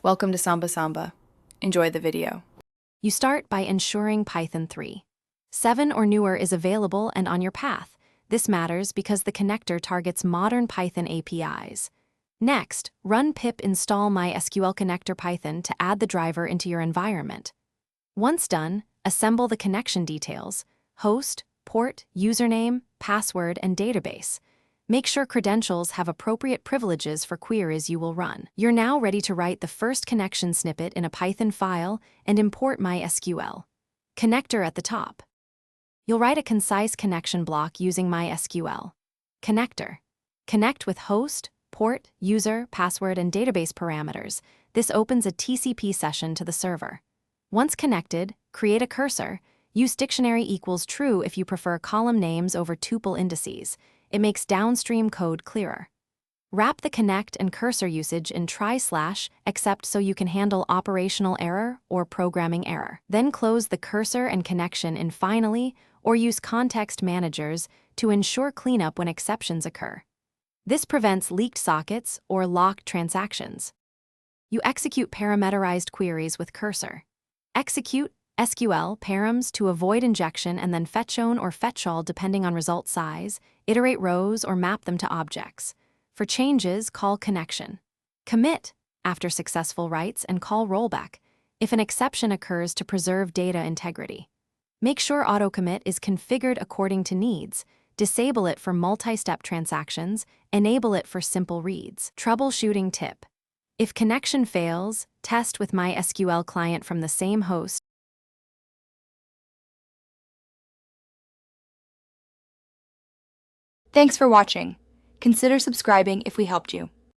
Welcome to Samba Samba. Enjoy the video. You start by ensuring Python 3. 7 or newer is available and on your path. This matters because the connector targets modern Python APIs. Next, run pip install mysql-connector-python to add the driver into your environment. Once done, assemble the connection details: host, port, username, password, and database. Make sure credentials have appropriate privileges for queries you will run. You're now ready to write the first connection snippet in a Python file and import MySQL. Connector at the top. You'll write a concise connection block using MySQL. Connector. Connect with host, port, user, password, and database parameters. This opens a TCP session to the server. Once connected, create a cursor. Use dictionary equals true if you prefer column names over tuple indices. It makes downstream code clearer. Wrap the connect and cursor usage in try/, except so you can handle operational error or programming error. Then close the cursor and connection in finally, or use context managers to ensure cleanup when exceptions occur. This prevents leaked sockets or locked transactions. You execute parameterized queries with cursor. Execute SQL params to avoid injection and then fetch-own or fetch-all depending on result size, iterate rows or map them to objects. For changes, call connection. Commit after successful writes and call rollback if an exception occurs to preserve data integrity. Make sure auto-commit is configured according to needs. Disable it for multi-step transactions, enable it for simple reads. Troubleshooting tip. If connection fails, test with MySQL client from the same host. Thanks for watching. Consider subscribing if we helped you.